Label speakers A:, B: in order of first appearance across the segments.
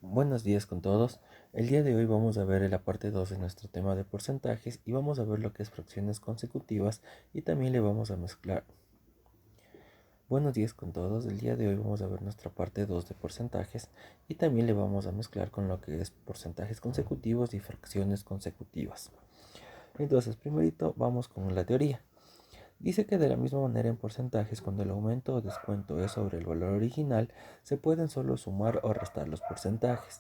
A: Buenos días con todos. El día de hoy vamos a ver la parte 2 de nuestro tema de porcentajes y vamos a ver lo que es fracciones consecutivas y también le vamos a mezclar. Buenos días con todos. El día de hoy vamos a ver nuestra parte 2 de porcentajes y también le vamos a mezclar con lo que es porcentajes consecutivos y fracciones consecutivas. Entonces, primerito vamos con la teoría. Dice que de la misma manera en porcentajes, cuando el aumento o descuento es sobre el valor original, se pueden solo sumar o restar los porcentajes.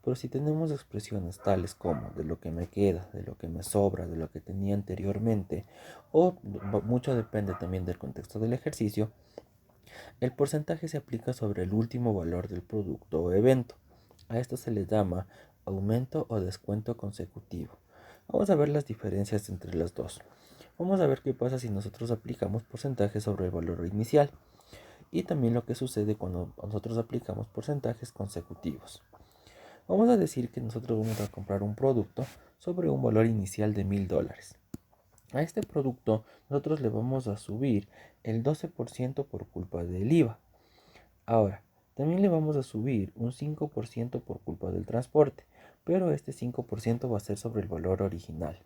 A: Pero si tenemos expresiones tales como de lo que me queda, de lo que me sobra, de lo que tenía anteriormente, o mucho depende también del contexto del ejercicio, el porcentaje se aplica sobre el último valor del producto o evento. A esto se le llama aumento o descuento consecutivo. Vamos a ver las diferencias entre las dos. Vamos a ver qué pasa si nosotros aplicamos porcentajes sobre el valor inicial y también lo que sucede cuando nosotros aplicamos porcentajes consecutivos. Vamos a decir que nosotros vamos a comprar un producto sobre un valor inicial de $1000. A este producto nosotros le vamos a subir el 12% por culpa del IVA. Ahora, también le vamos a subir un 5% por culpa del transporte, pero este 5% va a ser sobre el valor original.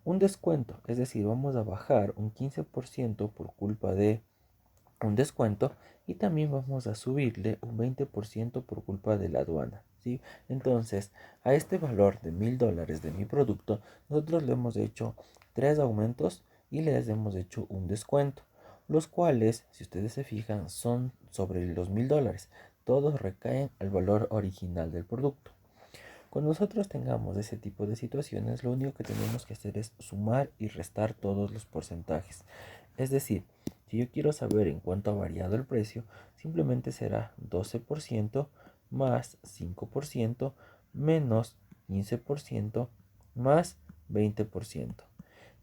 A: Un descuento, es decir, vamos a bajar un 15% por culpa de un descuento y también vamos a subirle un 20% por culpa de la aduana, ¿sí? Entonces, a este valor de $1000 de mi producto, nosotros le hemos hecho tres aumentos y les hemos hecho un descuento, los cuales, si ustedes se fijan, son sobre los $1000. Todos recaen al valor original del producto. Cuando nosotros tengamos ese tipo de situaciones, lo único que tenemos que hacer es sumar y restar todos los porcentajes. Es decir, si yo quiero saber en cuánto ha variado el precio, simplemente será 12% más 5% menos 15% más 20%.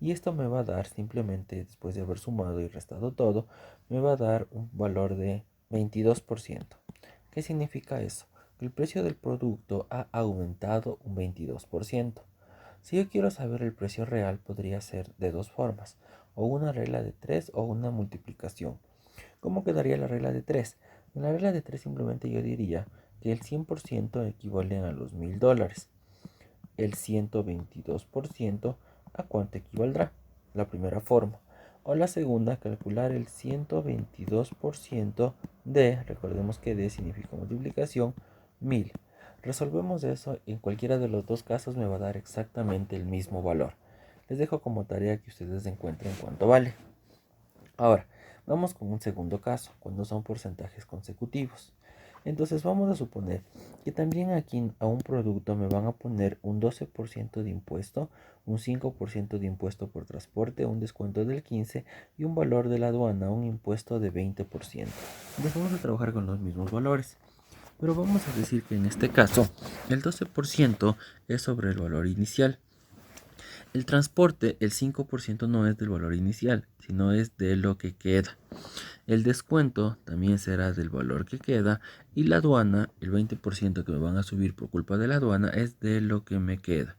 A: Y esto me va a dar, simplemente después de haber sumado y restado todo, me va a dar un valor de 22%. ¿Qué significa eso? Que el precio del producto ha aumentado un 22%. Si yo quiero saber el precio real, podría ser de dos formas, o una regla de 3 o una multiplicación. ¿Cómo quedaría la regla de 3? En la regla de 3 simplemente yo diría que el 100% equivale a los $1000. El 122% ¿a cuánto equivaldrá? La primera forma. O la segunda, calcular el 122% de, recordemos que D significa multiplicación, 1000. Resolvemos eso, en cualquiera de los dos casos me va a dar exactamente el mismo valor. Les dejo como tarea que ustedes encuentren cuánto vale. Ahora, vamos con un segundo caso, cuando son porcentajes consecutivos. Entonces vamos a suponer que también aquí a un producto me van a poner un 12% de impuesto, un 5% de impuesto por transporte, un descuento del 15% y un valor de la aduana, un impuesto de 20%. Entonces vamos a trabajar con los mismos valores. Pero vamos a decir que en este caso el 12% es sobre el valor inicial. El transporte, el 5% no es del valor inicial, sino es de lo que queda. El descuento también será del valor que queda y la aduana, el 20% que me van a subir por culpa de la aduana, es de lo que me queda.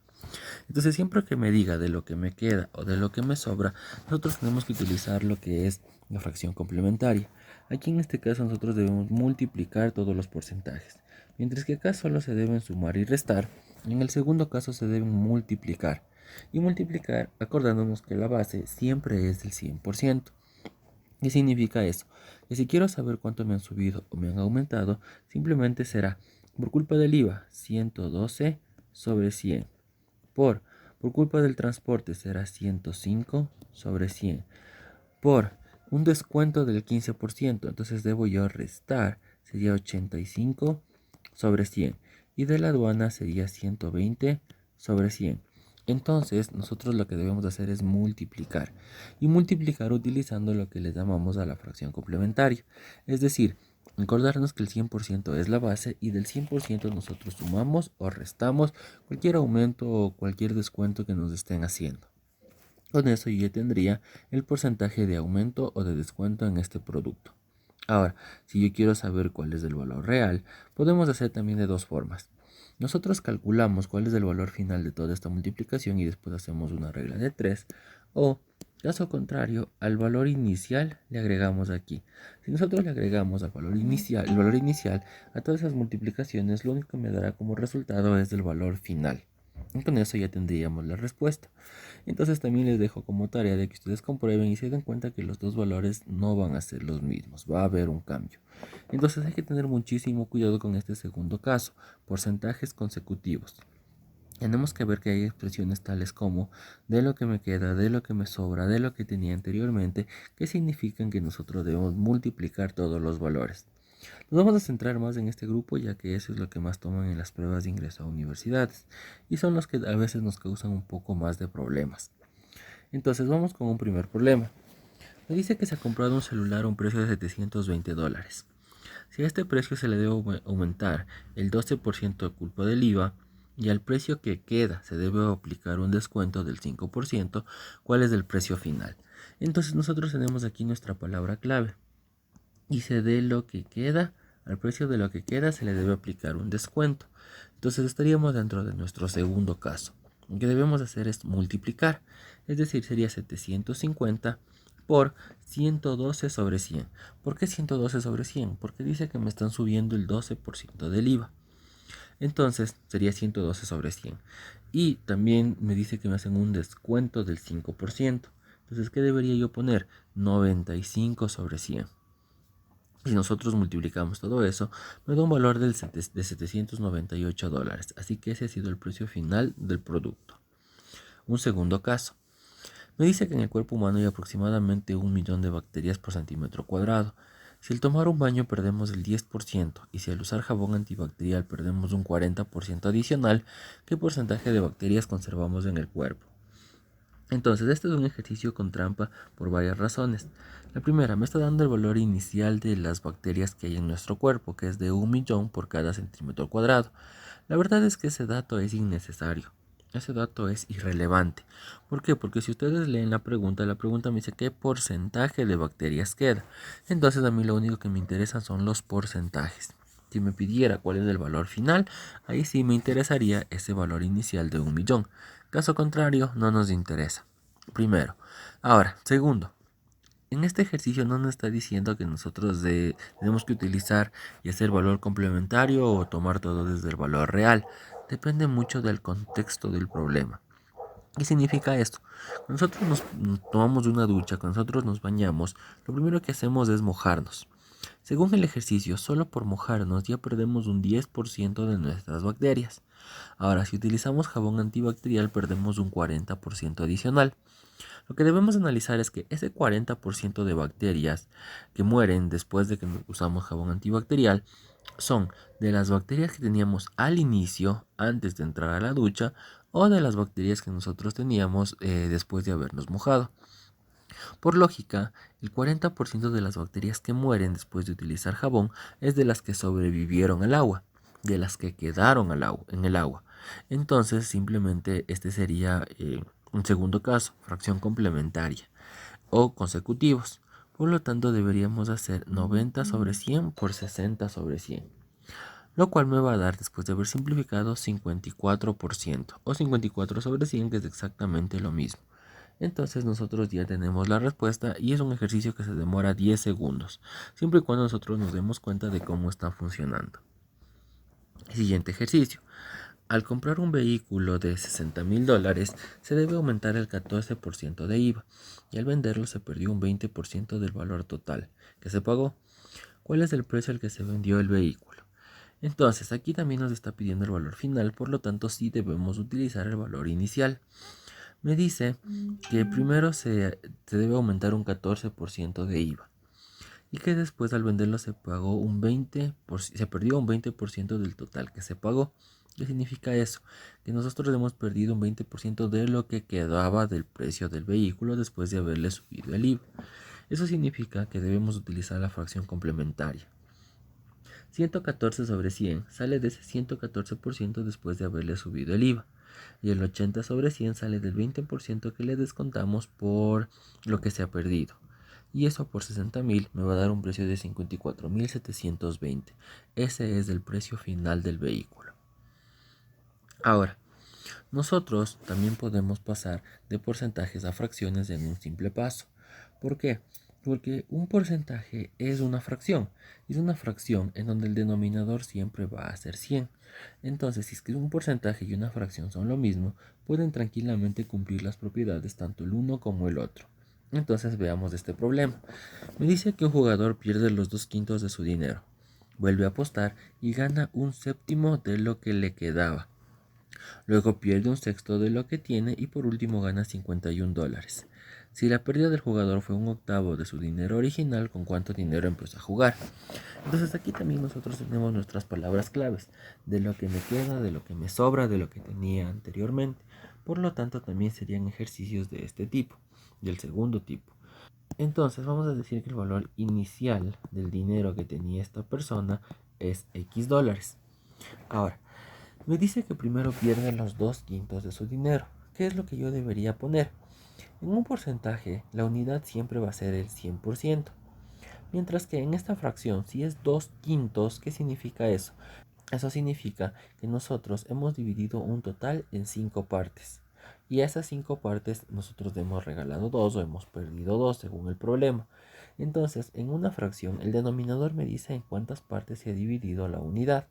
A: Entonces, siempre que me diga de lo que me queda o de lo que me sobra, nosotros tenemos que utilizar lo que es la fracción complementaria. Aquí en este caso nosotros debemos multiplicar todos los porcentajes. Mientras que acá solo se deben sumar y restar, en el segundo caso se deben multiplicar. Y multiplicar acordándonos que la base siempre es del 100%. ¿Qué significa eso? Que si quiero saber cuánto me han subido o me han aumentado, simplemente será por culpa del IVA 112 sobre 100. Por culpa del transporte será 105 sobre 100. Por un descuento del 15%, entonces debo yo restar, sería 85 sobre 100. Y de la aduana sería 120 sobre 100. Entonces nosotros lo que debemos hacer es multiplicar. Y multiplicar utilizando lo que le llamamos a la fracción complementaria. Es decir, recordarnos que el 100% es la base y del 100% nosotros sumamos o restamos cualquier aumento o cualquier descuento que nos estén haciendo. Con eso yo ya tendría el porcentaje de aumento o de descuento en este producto. Ahora, si yo quiero saber cuál es el valor real, podemos hacer también de dos formas. Nosotros calculamos cuál es el valor final de toda esta multiplicación y después hacemos una regla de 3 o Caso contrario, al valor inicial le agregamos aquí. Si nosotros le agregamos al valor inicial, el valor inicial a todas esas multiplicaciones, lo único que me dará como resultado es el valor final. Y con eso ya tendríamos la respuesta. Entonces también les dejo como tarea de que ustedes comprueben y se den cuenta que los dos valores no van a ser los mismos, va a haber un cambio. Entonces hay que tener muchísimo cuidado con este segundo caso, porcentajes consecutivos. Tenemos que ver que hay expresiones tales como de lo que me queda, de lo que me sobra, de lo que tenía anteriormente, que significan que nosotros debemos multiplicar todos los valores. Nos vamos a centrar más en este grupo ya que eso es lo que más toman en las pruebas de ingreso a universidades y son los que a veces nos causan un poco más de problemas. Entonces vamos con un primer problema. Me dice que se ha comprado un celular a un precio de $720. Si a este precio se le debe aumentar el 12% de culpa del IVA y al precio que queda se debe aplicar un descuento del 5%, ¿cuál es el precio final? Entonces nosotros tenemos aquí nuestra palabra clave. Dice de lo que queda, al precio de lo que queda se le debe aplicar un descuento. Entonces estaríamos dentro de nuestro segundo caso. Lo que debemos hacer es multiplicar, es decir, sería 750 por 112 sobre 100. ¿Por qué 112 sobre 100? Porque dice que me están subiendo el 12% del IVA. Entonces sería 112 sobre 100. Y también me dice que me hacen un descuento del 5%. Entonces, ¿qué debería yo poner? 95 sobre 100. Si nosotros multiplicamos todo eso, me da un valor de $798. Así que ese ha sido el precio final del producto. Un segundo caso. Me dice que en el cuerpo humano hay aproximadamente 1 millón de bacterias por centímetro cuadrado. Si al tomar un baño perdemos el 10% y si al usar jabón antibacterial perdemos un 40% adicional, ¿qué porcentaje de bacterias conservamos en el cuerpo? Entonces, este es un ejercicio con trampa por varias razones. La primera, me está dando el valor inicial de las bacterias que hay en nuestro cuerpo, que es de 1 millón por cada centímetro cuadrado. La verdad es que ese dato es innecesario. Ese dato es irrelevante. ¿Por qué? Porque si ustedes leen la pregunta me dice qué porcentaje de bacterias queda. Entonces a mí lo único que me interesa son los porcentajes. Si me pidiera cuál es el valor final, ahí sí me interesaría ese valor inicial de 1 millón. Caso contrario, no nos interesa. Primero. Ahora, segundo. En este ejercicio no nos está diciendo que nosotros tenemos que utilizar y hacer valor complementario o tomar todo desde el valor real. Depende mucho del contexto del problema. ¿Qué significa esto? Cuando nosotros nos tomamos una ducha, cuando nosotros nos bañamos, lo primero que hacemos es mojarnos. Según el ejercicio, solo por mojarnos ya perdemos un 10% de nuestras bacterias. Ahora, si utilizamos jabón antibacterial, perdemos un 40% adicional. Lo que debemos analizar es que ese 40% de bacterias que mueren después de que usamos jabón antibacterial son de las bacterias que teníamos al inicio, antes de entrar a la ducha, o de las bacterias que nosotros teníamos después de habernos mojado. Por lógica, el 40% de las bacterias que mueren después de utilizar jabón es de las que sobrevivieron al agua, de las que quedaron en el agua. Entonces, simplemente este sería un segundo caso, fracción complementaria o consecutivos. Por lo tanto, deberíamos hacer 90 sobre 100 por 60 sobre 100. Lo cual me va a dar, después de haber simplificado, 54% o 54 sobre 100, que es exactamente lo mismo. Entonces nosotros ya tenemos la respuesta y es un ejercicio que se demora 10 segundos, siempre y cuando nosotros nos demos cuenta de cómo está funcionando. Siguiente ejercicio. Al comprar un vehículo de $60,000 se debe aumentar el 14% de IVA y al venderlo se perdió un 20% del valor total que se pagó. ¿Cuál es el precio al que se vendió el vehículo? Entonces aquí también nos está pidiendo el valor final, por lo tanto sí debemos utilizar el valor inicial. Me dice que primero se debe aumentar un 14% de IVA y que después al venderlo se pagó se perdió un 20% del total que se pagó. ¿Qué significa eso? Que nosotros hemos perdido un 20% de lo que quedaba del precio del vehículo después de haberle subido el IVA. Eso significa que debemos utilizar la fracción complementaria. 114 sobre 100 sale de ese 114% después de haberle subido el IVA. Y el 80 sobre 100 sale del 20% que le descontamos por lo que se ha perdido. Y eso por 60,000 me va a dar un precio de 54,720. Ese es el precio final del vehículo. Ahora, Nosotros también podemos pasar de porcentajes a fracciones en un simple paso. ¿Por qué? Porque un porcentaje es una fracción. Es una fracción en donde el denominador siempre va a ser 100. Entonces, si es que un porcentaje y una fracción son lo mismo, pueden tranquilamente cumplir las propiedades tanto el uno como el otro. Entonces veamos este problema. Me dice que un jugador pierde los 2/5 de su dinero. Vuelve a apostar y gana un séptimo de lo que le quedaba. Luego pierde un sexto de lo que tiene y por último gana $51. Si la pérdida del jugador fue un octavo de su dinero original, ¿con cuánto dinero empezó a jugar? Entonces aquí también nosotros tenemos nuestras palabras claves, de lo que me queda, de lo que me sobra, de lo que tenía anteriormente. Por lo tanto también serían ejercicios de este tipo, del segundo tipo. Entonces vamos a decir que el valor inicial del dinero que tenía esta persona es X dólares. Ahora, me dice que primero pierde los 2/5 de su dinero. ¿Qué es lo que yo debería poner? En un porcentaje, la unidad siempre va a ser el 100%. Mientras que en esta fracción, si es 2/5, ¿qué significa eso? Eso significa que nosotros hemos dividido un total en 5 partes. Y a esas 5 partes nosotros hemos regalado 2 o hemos perdido 2 según el problema. Entonces, en una fracción, el denominador me dice en cuántas partes se ha dividido la unidad.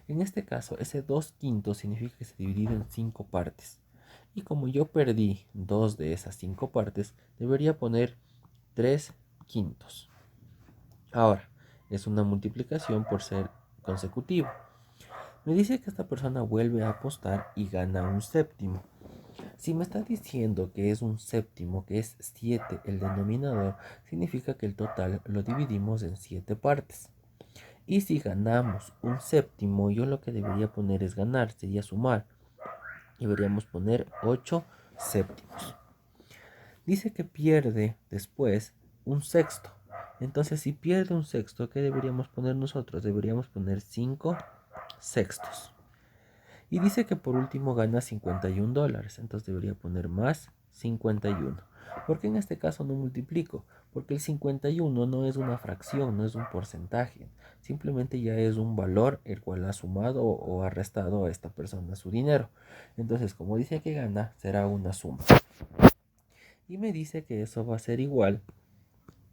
A: En este caso, ese 2/5 significa que se ha dividido en 5 partes. Y como yo perdí 2 de esas 5 partes, debería poner 3/5. Ahora, es una multiplicación por ser consecutivo. Me dice que esta persona vuelve a apostar y gana un séptimo. Si me está diciendo que es un séptimo, que es 7 el denominador, significa que el total lo dividimos en 7 partes. Y si ganamos un séptimo, yo lo que debería poner es ganar, sería sumar. Deberíamos poner 8 séptimos. Dice que pierde después un sexto. Entonces, si pierde un sexto, ¿qué deberíamos poner nosotros? Deberíamos poner 5 sextos. Y dice que por último gana $51. Entonces debería poner más 51. ¿Por qué en este caso no multiplico? Porque el 51 no es una fracción, no es un porcentaje. Simplemente ya es un valor el cual ha sumado o ha restado a esta persona su dinero. Entonces, como dice que gana, será una suma. Y me dice que eso va a ser igual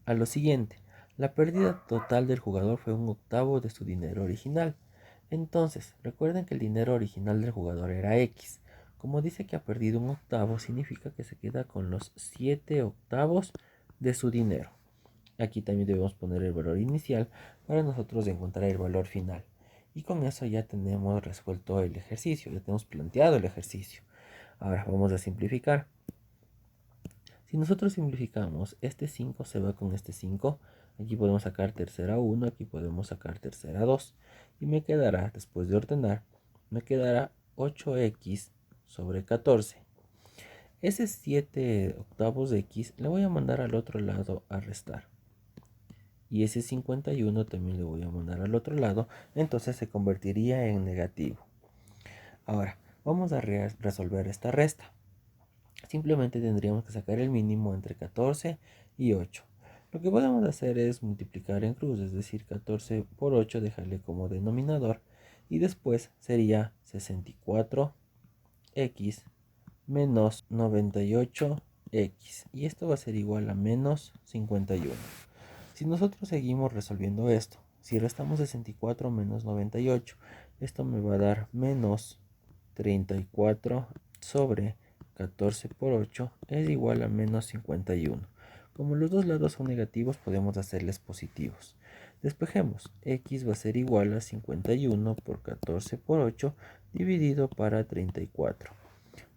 A: a lo siguiente. La pérdida total del jugador fue un octavo de su dinero original. Entonces, recuerden que el dinero original del jugador era X. Como dice que ha perdido un octavo, significa que se queda con los 7 octavos de su dinero. Aquí también debemos poner el valor inicial para nosotros encontrar el valor final. Y con eso ya tenemos resuelto el ejercicio, ya tenemos planteado el ejercicio. Ahora vamos a simplificar. Si nosotros simplificamos, este 5 se va con este 5. Aquí podemos sacar tercera 1, aquí podemos sacar tercera 2. Y me quedará, después de ordenar, me quedará 8x sobre 14. Ese 7 octavos de x le voy a mandar al otro lado a restar. Y ese 51 también le voy a mandar al otro lado, entonces se convertiría en negativo. Ahora, vamos a resolver esta resta. Simplemente tendríamos que sacar el mínimo entre 14 y 8. Lo que podemos hacer es multiplicar en cruz, es decir, 14 por 8, dejarle como denominador. Y después sería 64x menos 98x. Y esto va a ser igual a menos 51. Si nosotros seguimos resolviendo esto, si restamos 64 menos 98, esto me va a dar menos 34 sobre 14 por 8 es igual a menos 51. Como los dos lados son negativos, podemos hacerles positivos. Despejemos. X va a ser igual a 51 por 14 por 8 dividido para 34.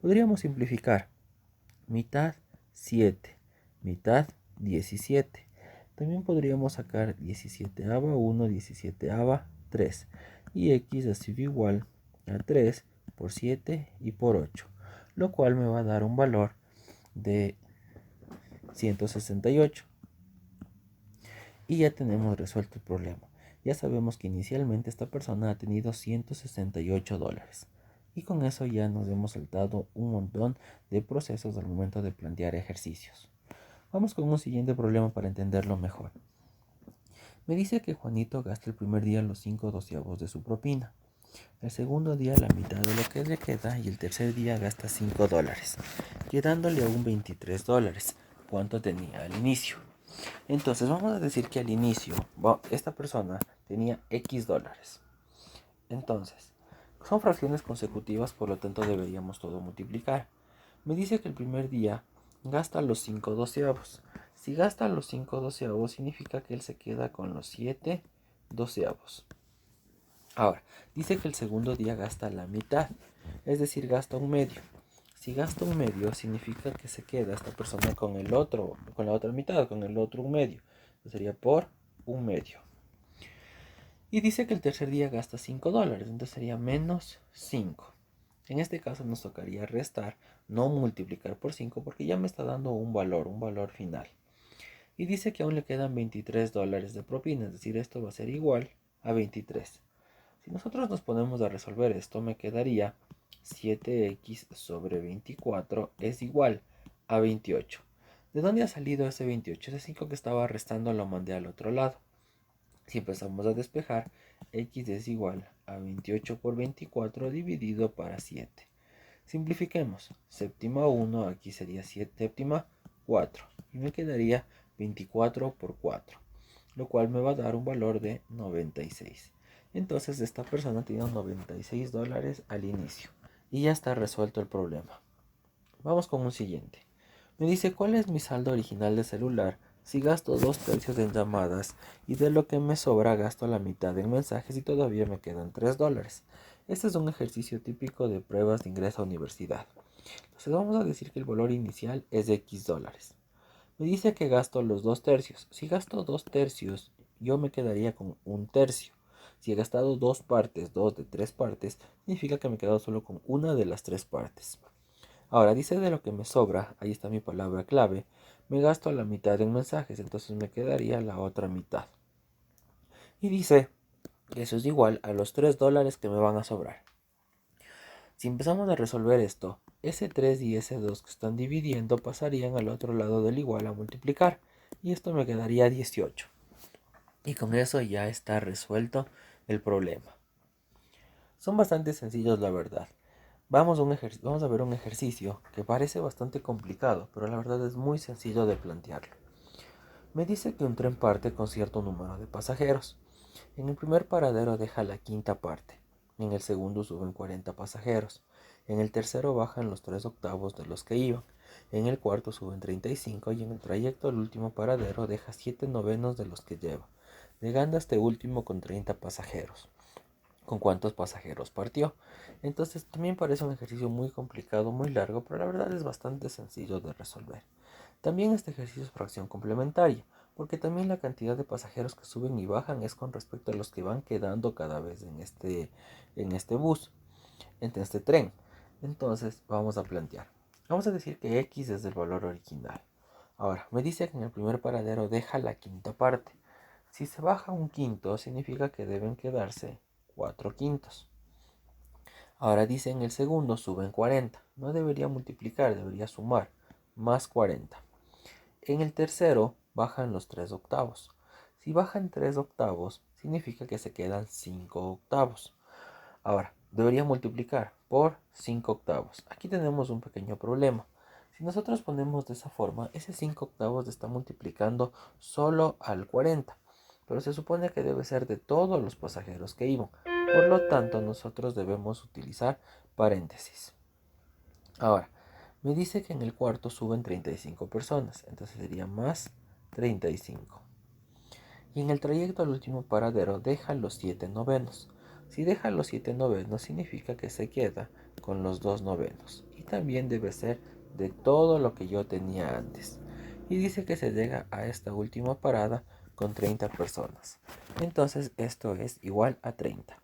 A: Podríamos simplificar. Mitad 7, mitad 17. También podríamos sacar 17ava 1, 17ava 3. Y x ha sido igual a 3 por 7 y por 8. Lo cual me va a dar un valor de 168. Y ya tenemos resuelto el problema. Ya sabemos que inicialmente esta persona ha tenido $168. Y con eso ya nos hemos saltado un montón de procesos al momento de plantear ejercicios. Vamos con un siguiente problema para entenderlo mejor. Me dice que Juanito gasta el primer día los 5 doceavos de su propina. El segundo día la mitad de lo que le queda y el tercer día gasta $5, quedándole aún $23. ¿Cuánto tenía al inicio? Entonces vamos a decir que al inicio esta persona tenía X dólares. Entonces, son fracciones consecutivas, por lo tanto deberíamos todo multiplicar. Me dice que el primer día gasta los 5 doceavos. Si gasta los 5 doceavos, significa que él se queda con los 7 doceavos. Ahora, dice que el segundo día gasta la mitad, es decir, gasta un medio. Si gasta un medio, significa que se queda esta persona con el otro, con la otra mitad, con el otro un medio. Entonces sería por un medio. Y dice que el tercer día gasta $5, entonces sería menos 5. En este caso nos tocaría restar, no multiplicar por 5 porque ya me está dando un valor final. Y dice que aún le quedan $23 de propina, es decir, esto va a ser igual a 23. Si nosotros nos ponemos a resolver esto, me quedaría 7x sobre 24 es igual a 28. ¿De dónde ha salido ese 28? Ese 5 que estaba restando lo mandé al otro lado. Si empezamos a despejar, x es igual a 28 por 24 dividido para 7. Simplifiquemos. Séptima 1, aquí sería séptima 4. Y me quedaría 24 por 4, lo cual me va a dar un valor de 96. Entonces esta persona tiene $96 al inicio. Y ya está resuelto el problema. Vamos con un siguiente. Me dice cuál es mi saldo original de celular si gasto 2/3 en llamadas y de lo que me sobra gasto la mitad en mensajes y todavía me quedan $3. Este es un ejercicio típico de pruebas de ingreso a universidad. Entonces vamos a decir que el valor inicial es de X dólares. Me dice que gasto los 2/3. Si gasto 2/3, yo me quedaría con 1/3. Si he gastado 2 partes, 2 de 3 partes, significa que me he quedado solo con una de las 3 partes. Ahora dice de lo que me sobra, ahí está mi palabra clave, me gasto la mitad en mensajes, entonces me quedaría la otra mitad. Y dice que eso es igual a los $3 que me van a sobrar. Si empezamos a resolver esto, ese 3 y ese 2 que están dividiendo pasarían al otro lado del igual a multiplicar. Y esto me quedaría 18. Y con eso ya está resuelto el problema. Son bastante sencillos, la verdad. Vamos a ver un ejercicio que parece bastante complicado, pero la verdad es muy sencillo de plantearlo. Me dice que un tren parte con cierto número de pasajeros. En el primer paradero deja la quinta parte. En el segundo suben 40 pasajeros. En el tercero bajan los 3/8 de los que iban. En el cuarto suben 35 y en el trayecto al último paradero deja 7/9 de los que lleva. Llegando a este último con 30 pasajeros. ¿Con cuántos pasajeros partió? Entonces también parece un ejercicio muy complicado, muy largo, pero la verdad es bastante sencillo de resolver. También este ejercicio es fracción complementaria, porque también la cantidad de pasajeros que suben y bajan es con respecto a los que van quedando cada vez en este bus, en este tren. Entonces vamos a plantear. Vamos a decir que X es el valor original. Ahora, me dice que en el primer paradero deja la quinta parte. Si se baja un quinto, significa que deben quedarse 4/5. Ahora dice en el segundo suben 40. No debería multiplicar, debería sumar. Más 40. En el tercero bajan los 3/8. Si bajan 3/8, significa que se quedan 5/8. Ahora, debería multiplicar por 5/8. Aquí tenemos un pequeño problema. Si nosotros ponemos de esa forma, ese 5/8 está multiplicando solo al 40. Pero se supone que debe ser de todos los pasajeros que iban. Por lo tanto, nosotros debemos utilizar paréntesis. Ahora, me dice que en el cuarto suben 35 personas, entonces sería más 35. Y en el trayecto al último paradero deja los 7/9. Si deja los 7/9 significa que se queda con los 2/9. Y también debe ser de todo lo que yo tenía antes. Y dice que se llega a esta última parada con 30 personas. Entonces esto es igual a 30.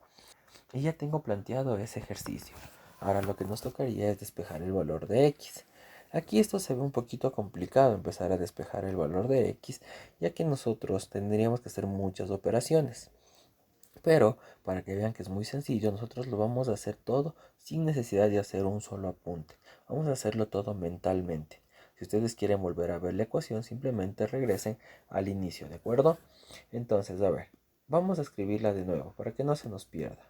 A: Y ya tengo planteado ese ejercicio. Ahora lo que nos tocaría es despejar el valor de x. Aquí esto se ve un poquito complicado empezar a despejar el valor de x, ya que nosotros tendríamos que hacer muchas operaciones. Pero para que vean que es muy sencillo, nosotros lo vamos a hacer todo sin necesidad de hacer un solo apunte. Vamos a hacerlo todo mentalmente. Si ustedes quieren volver a ver la ecuación, simplemente regresen al inicio, ¿de acuerdo? Entonces, a ver, vamos a escribirla de nuevo para que no se nos pierda.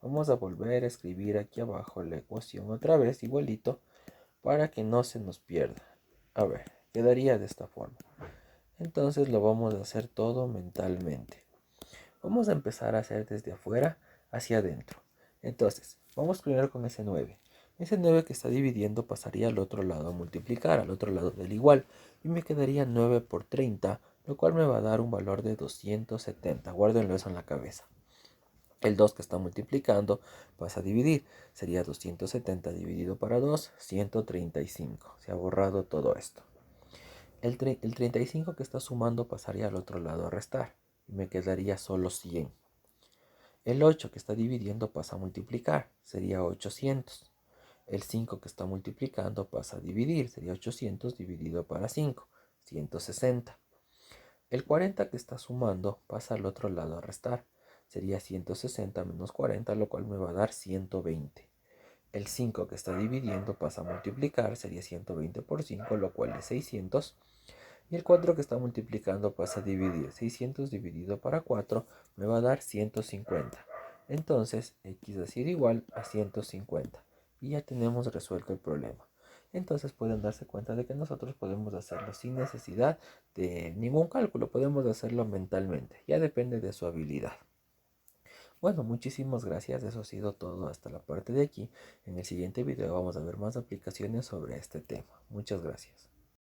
A: Vamos a volver a escribir aquí abajo la ecuación otra vez, igualito, para que no se nos pierda. A ver, quedaría de esta forma. Entonces lo vamos a hacer todo mentalmente. Vamos a empezar a hacer desde afuera hacia adentro. Entonces, vamos primero con ese 9. Ese 9 que está dividiendo pasaría al otro lado a multiplicar, al otro lado del igual. Y me quedaría 9 por 30, lo cual me va a dar un valor de 270. Guárdenlo eso en la cabeza. El 2 que está multiplicando pasa a dividir. Sería 270 dividido para 2, 135. Se ha borrado todo esto. El 35 que está sumando pasaría al otro lado a restar. Y me quedaría solo 100. El 8 que está dividiendo pasa a multiplicar. Sería 800. El 5 que está multiplicando pasa a dividir. Sería 800 dividido para 5. 160. El 40 que está sumando pasa al otro lado a restar. Sería 160 menos 40, lo cual me va a dar 120. El 5 que está dividiendo pasa a multiplicar. Sería 120 por 5, lo cual es 600. Y el 4 que está multiplicando pasa a dividir. 600 dividido para 4 me va a dar 150. Entonces, x va a ser igual a 150. Y ya tenemos resuelto el problema. Entonces pueden darse cuenta de que nosotros podemos hacerlo sin necesidad de ningún cálculo. Podemos hacerlo mentalmente. Ya depende de su habilidad. Bueno, muchísimas gracias. Eso ha sido todo hasta la parte de aquí. En el siguiente video vamos a ver más aplicaciones sobre este tema. Muchas gracias.